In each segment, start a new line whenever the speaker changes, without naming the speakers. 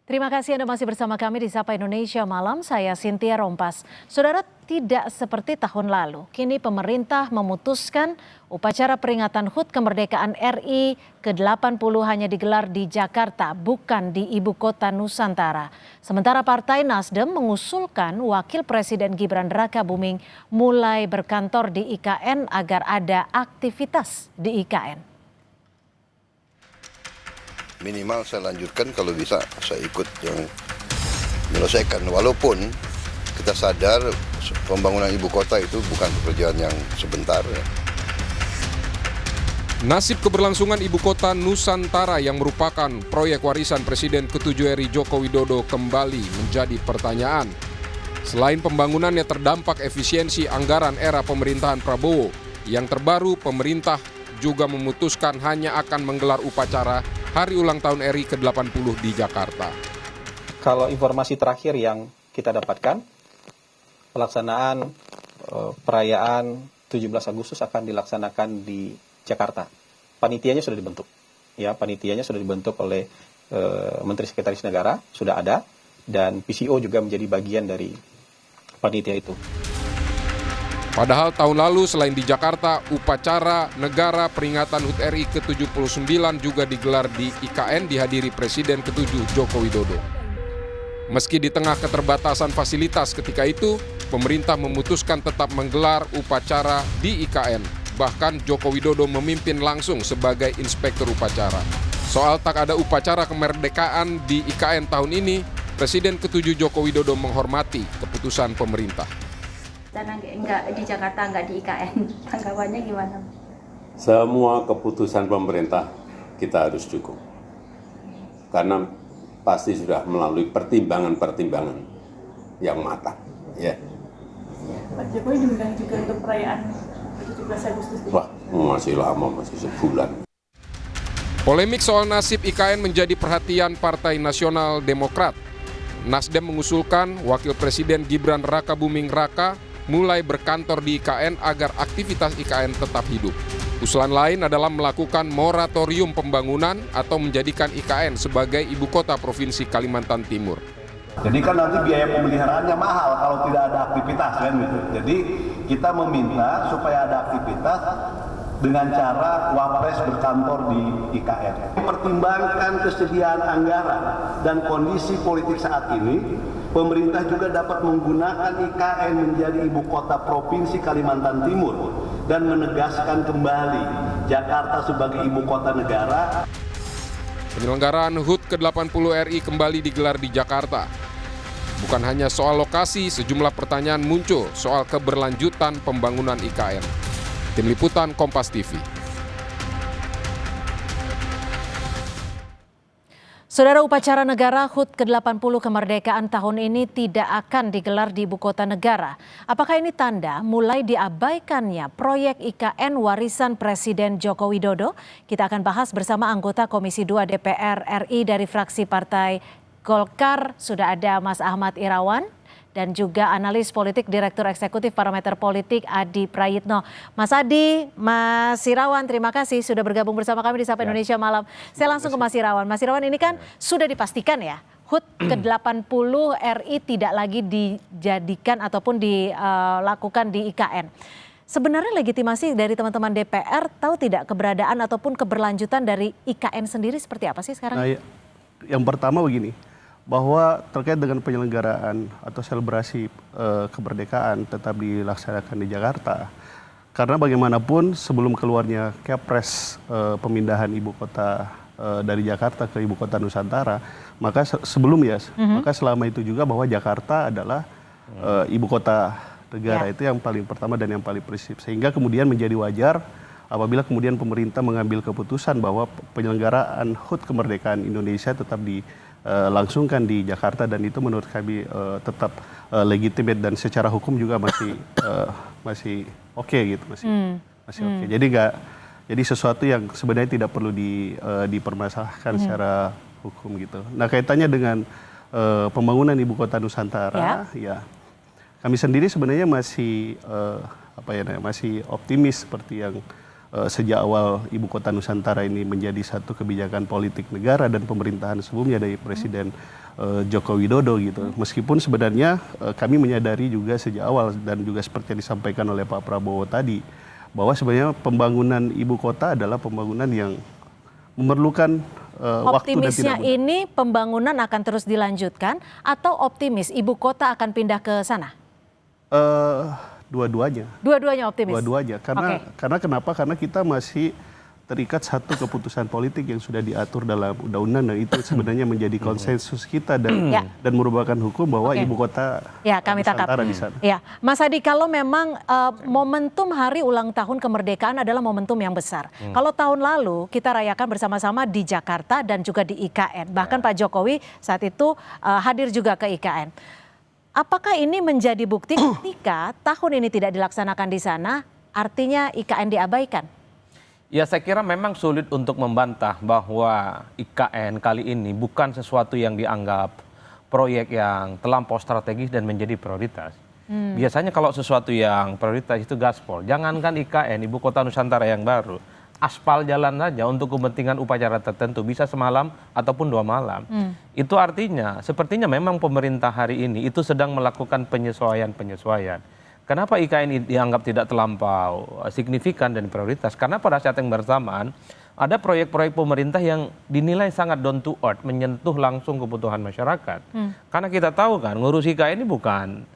Terima kasih Anda masih bersama kami di Sapa Indonesia Malam, saya Cynthia Rompas. Saudara, tidak seperti tahun lalu, kini pemerintah memutuskan upacara peringatan HUT kemerdekaan RI ke-80 hanya digelar di Jakarta, bukan di ibu kota Nusantara. Sementara Partai Nasdem mengusulkan Wakil Presiden Gibran Rakabuming mulai berkantor di IKN agar ada aktivitas di IKN.
Minimal saya lanjutkan, kalau bisa saya ikut yang menyelesaikan. Walaupun kita sadar pembangunan ibu kota itu bukan pekerjaan yang sebentar.
Nasib keberlangsungan ibu kota Nusantara yang merupakan proyek warisan Presiden ke-7 RI Joko Widodo kembali menjadi pertanyaan. Selain pembangunannya terdampak efisiensi anggaran era pemerintahan Prabowo, yang terbaru pemerintah juga memutuskan hanya akan menggelar upacara Hari Ulang Tahun RI ke-80 di Jakarta.
Kalau informasi terakhir yang kita dapatkan, pelaksanaan perayaan 17 Agustus akan dilaksanakan di Jakarta. Panitianya sudah dibentuk. Ya, panitianya sudah dibentuk oleh Menteri Sekretaris Negara, sudah ada, dan PCO juga menjadi bagian dari panitia itu.
Padahal tahun lalu selain di Jakarta, upacara negara peringatan HUT RI ke-79 juga digelar di IKN dihadiri Presiden ke-7 Joko Widodo. Meski di tengah keterbatasan fasilitas ketika itu, pemerintah memutuskan tetap menggelar upacara di IKN. Bahkan Joko Widodo memimpin langsung sebagai inspektur upacara. Soal tak ada upacara kemerdekaan di IKN tahun ini, Presiden ke-7 Joko Widodo menghormati keputusan pemerintah.
Karena enggak di Jakarta, enggak di IKN, tanggapannya gimana?
Semua keputusan pemerintah kita harus dukung. Karena pasti sudah melalui pertimbangan-pertimbangan yang matang. Ya.
Pak Jokowi diundang juga untuk perayaan 17 Agustus.
Wah, masih lama, masih sebulan.
Polemik soal nasib IKN menjadi perhatian Partai Nasional Demokrat. Nasdem mengusulkan Wakil Presiden Gibran Rakabuming Raka mulai berkantor di IKN agar aktivitas IKN tetap hidup. Usulan lain adalah melakukan moratorium pembangunan atau menjadikan IKN sebagai ibu kota Provinsi Kalimantan Timur.
Jadi kan nanti biaya pemeliharaannya mahal kalau tidak ada aktivitas kan gitu. Jadi kita meminta supaya ada aktivitas dengan cara Wapres berkantor di IKN. Pertimbangkan kesediaan anggaran dan kondisi politik saat ini, pemerintah juga dapat menggunakan IKN menjadi ibu kota Provinsi Kalimantan Timur dan menegaskan kembali Jakarta sebagai ibu kota negara.
Penyelenggaraan HUT ke-80 RI kembali digelar di Jakarta. Bukan hanya soal lokasi, sejumlah pertanyaan muncul soal keberlanjutan pembangunan IKN. Tim Liputan Kompas TV.
Saudara, upacara negara HUT ke-80 kemerdekaan tahun ini tidak akan digelar di ibu kota negara. Apakah ini tanda mulai diabaikannya proyek IKN warisan Presiden Joko Widodo? Kita akan bahas bersama anggota Komisi 2 DPR RI dari fraksi Partai Golkar. Sudah ada Mas Ahmad Irawan dan juga analis politik Direktur Eksekutif Parameter Politik Adi Prayitno. Mas Adi, Mas Irawan, terima kasih sudah bergabung bersama kami di Sapa Indonesia Malam. Saya langsung ke Mas Irawan. Mas Irawan, ini kan sudah dipastikan ya, HUT ke-80 RI tidak lagi dijadikan ataupun dilakukan di IKN. Sebenarnya legitimasi dari teman-teman DPR tahu tidak keberadaan ataupun keberlanjutan dari IKN sendiri seperti apa sih sekarang?
Nah, yang pertama begini, bahwa terkait dengan penyelenggaraan atau selebrasi kemerdekaan tetap dilaksanakan di Jakarta. Karena bagaimanapun sebelum keluarnya Kepres pemindahan ibu kota dari Jakarta ke ibu kota Nusantara, maka maka selama itu juga bahwa Jakarta adalah ibu kota negara. Itu yang paling pertama dan yang paling prinsip. Sehingga kemudian menjadi wajar apabila kemudian pemerintah mengambil keputusan bahwa penyelenggaraan HUT kemerdekaan Indonesia tetap langsungkan di Jakarta, dan itu menurut kami tetap legitimate dan secara hukum juga masih oke gitu, masih oke. Jadi sesuatu yang sebenarnya tidak perlu dipermasalahkan secara hukum gitu. Nah, kaitannya dengan pembangunan ibu kota Nusantara, ya kami sendiri sebenarnya masih masih optimis seperti yang sejak awal ibu kota Nusantara ini menjadi satu kebijakan politik negara dan pemerintahan sebelumnya dari Presiden Joko Widodo gitu. Meskipun sebenarnya kami menyadari juga sejak awal dan juga seperti yang disampaikan oleh Pak Prabowo tadi, bahwa sebenarnya pembangunan ibu kota adalah pembangunan yang memerlukan waktu dan
Optimisnya
tidak mudah.
ini pembangunan akan terus dilanjutkan atau optimis ibu kota akan pindah ke sana?
Dua-duanya.
Dua-duanya optimis?
Dua-duanya. Karena,
Oke.
karena kenapa? Karena kita masih terikat satu keputusan politik yang sudah diatur dalam undang-undang dan itu sebenarnya menjadi konsensus kita dan
Ya.
dan merupakan hukum bahwa
Oke.
ibu kota
Ya, kami tangkap.
Nusantara di sana.
Ya, Mas Adi, kalau memang momentum hari ulang tahun kemerdekaan adalah momentum yang besar. Kalau tahun lalu kita rayakan bersama-sama di Jakarta dan juga di IKN. Bahkan Pak Jokowi saat itu hadir juga ke IKN. Apakah ini menjadi bukti ketika tahun ini tidak dilaksanakan di sana, artinya IKN diabaikan?
Ya, saya kira memang sulit untuk membantah bahwa IKN kali ini bukan sesuatu yang dianggap proyek yang terlampau strategis dan menjadi prioritas. Biasanya kalau sesuatu yang prioritas itu gaspol. Jangankan IKN, Ibu Kota Nusantara yang baru, aspal jalan saja untuk kepentingan upacara tertentu bisa semalam ataupun 2 malam. Itu artinya, sepertinya memang pemerintah hari ini itu sedang melakukan penyesuaian-penyesuaian. Kenapa IKN dianggap tidak terlampau signifikan dan prioritas? Karena pada saat yang bersamaan ada proyek-proyek pemerintah yang dinilai sangat down to earth, menyentuh langsung kebutuhan masyarakat. Karena kita tahu kan, ngurus IKN ini bukan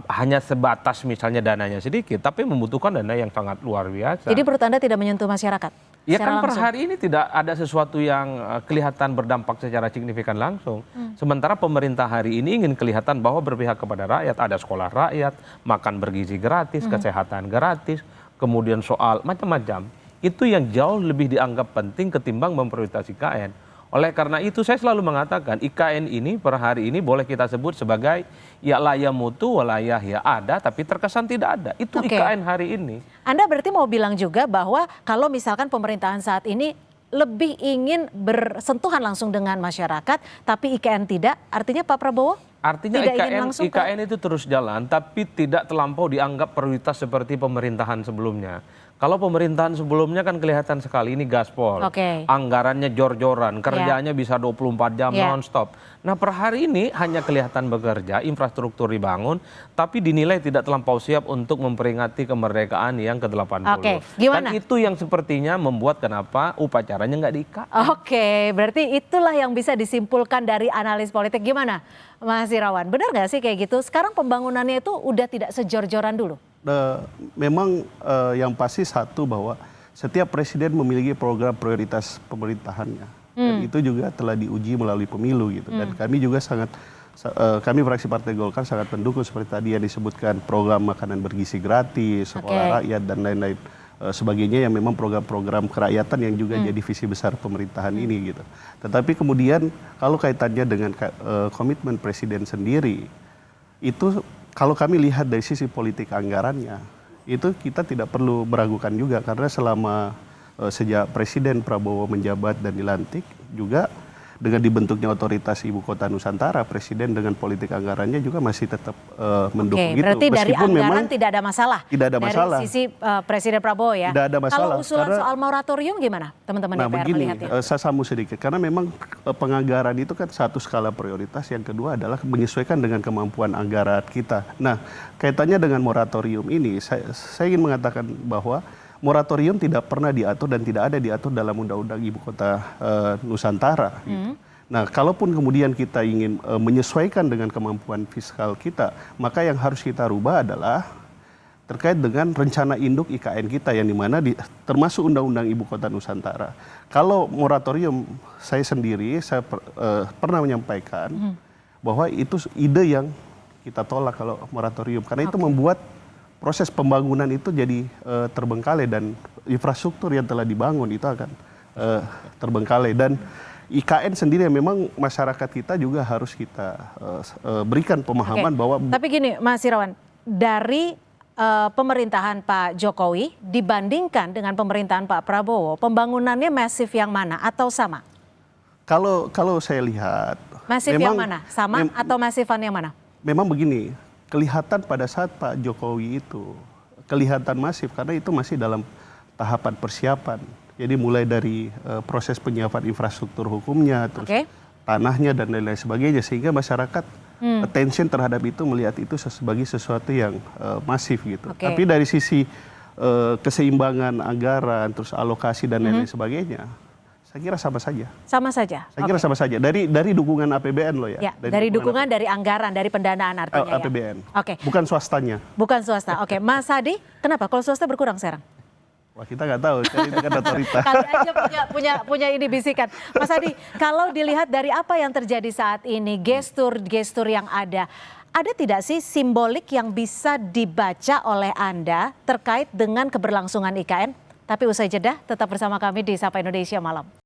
hanya sebatas misalnya dananya sedikit, tapi membutuhkan dana yang sangat luar biasa.
Jadi menurut Anda tidak menyentuh masyarakat?
Ya
secara
kan per
langsung?
hari ini tidak ada sesuatu yang kelihatan berdampak secara signifikan langsung. Sementara pemerintah hari ini ingin kelihatan bahwa berpihak kepada rakyat, ada sekolah rakyat, makan bergizi gratis, kesehatan gratis, kemudian soal macam-macam. Itu yang jauh lebih dianggap penting ketimbang memprioritaskan IKN. Oleh karena itu saya selalu mengatakan IKN ini per hari ini boleh kita sebut sebagai ya laya mutu walayah ya ada tapi terkesan tidak ada. Itu
Oke.
IKN hari ini.
Anda berarti mau bilang juga bahwa kalau misalkan pemerintahan saat ini lebih ingin bersentuhan langsung dengan masyarakat, tapi IKN tidak, artinya Pak Prabowo
Artinya
tidak ingin langsung ke-
IKN itu terus jalan tapi tidak terlampau dianggap prioritas seperti pemerintahan sebelumnya. Kalau pemerintahan sebelumnya kan kelihatan sekali ini gaspol.
Oke.
Anggarannya jor-joran, kerjanya bisa 24 jam
Ya.
non-stop. Nah per hari ini hanya kelihatan bekerja, infrastruktur dibangun, tapi dinilai tidak terlampau siap untuk memperingati kemerdekaan yang ke-80.
Oke, gimana?
Dan itu yang sepertinya membuat kenapa upacaranya nggak di-IKN.
Oke, berarti itulah yang bisa disimpulkan dari analis politik. Gimana Mas Irawan, benar nggak sih kayak gitu? Sekarang pembangunannya itu udah tidak sejor-joran dulu?
Memang yang pasti satu bahwa setiap presiden memiliki program prioritas pemerintahannya dan itu juga telah diuji melalui pemilu gitu dan kami juga kami fraksi Partai Golkar sangat mendukung seperti tadi yang disebutkan program makanan bergizi gratis, sekolah rakyat dan lain-lain sebagainya yang memang program-program kerakyatan yang juga jadi visi besar pemerintahan ini gitu. Tetapi kemudian kalau kaitannya dengan komitmen presiden sendiri itu kalau kami lihat dari sisi politik anggarannya, itu kita tidak perlu meragukan juga karena selama sejak Presiden Prabowo menjabat dan dilantik juga dengan dibentuknya otoritas Ibu Kota Nusantara, Presiden dengan politik anggarannya juga masih tetap mendukung
Oke,
itu.
berarti dari
Meskipun
anggaran
memang
tidak ada masalah.
tidak ada masalah.
Dari sisi Presiden Prabowo ya.
Tidak ada masalah,
Kalau usulan
karena-
soal moratorium gimana teman-teman
Nah
DPR
begini,
melihatnya?
saya sambung sedikit karena memang penganggaran itu kan satu skala prioritas, yang kedua adalah menyesuaikan dengan kemampuan anggaran kita. Nah kaitannya dengan moratorium ini, saya ingin mengatakan bahwa moratorium tidak pernah diatur dan tidak ada diatur dalam Undang-Undang Ibu Kota Nusantara. Gitu. Nah, kalaupun kemudian kita ingin menyesuaikan dengan kemampuan fiskal kita, maka yang harus kita rubah adalah terkait dengan rencana induk IKN kita yang dimana termasuk Undang-Undang Ibu Kota Nusantara. Kalau moratorium, saya sendiri pernah menyampaikan bahwa itu ide yang kita tolak kalau moratorium karena itu membuat proses pembangunan itu jadi terbengkalai dan infrastruktur yang telah dibangun itu akan terbengkalai dan IKN sendiri yang memang masyarakat kita juga harus kita berikan pemahaman bahwa
Tapi gini Mas Irawan, dari pemerintahan Pak Jokowi dibandingkan dengan pemerintahan Pak Prabowo, pembangunannya masif yang mana atau sama?
kalau saya lihat
Masif yang mana? Sama atau masifan yang mana?
Memang begini, kelihatan pada saat Pak Jokowi itu kelihatan masif karena itu masih dalam tahapan persiapan. Jadi mulai dari proses penyiapan infrastruktur hukumnya, terus tanahnya dan lain-lain sebagainya, sehingga masyarakat attention terhadap itu, melihat itu sebagai sesuatu yang masif gitu. Tapi dari sisi keseimbangan anggaran, terus alokasi dan lain-lain sebagainya, saya kira sama saja.
Sama saja.
Saya kira sama saja. Dari dukungan APBN loh ya.
Dari dukungan dari anggaran, dari pendanaan artinya
APBN.
Oke.
Bukan swastanya.
Bukan swasta. Oke, Mas Hadi, kenapa kalau swasta berkurang sekarang?
Wah, kita nggak tahu, itu kan otorita.
Kali aja punya ini bisikan. Mas Hadi, kalau dilihat dari apa yang terjadi saat ini, gestur yang ada tidak sih simbolik yang bisa dibaca oleh Anda terkait dengan keberlangsungan IKN? Tapi usai jeda, tetap bersama kami di Sapa Indonesia Malam.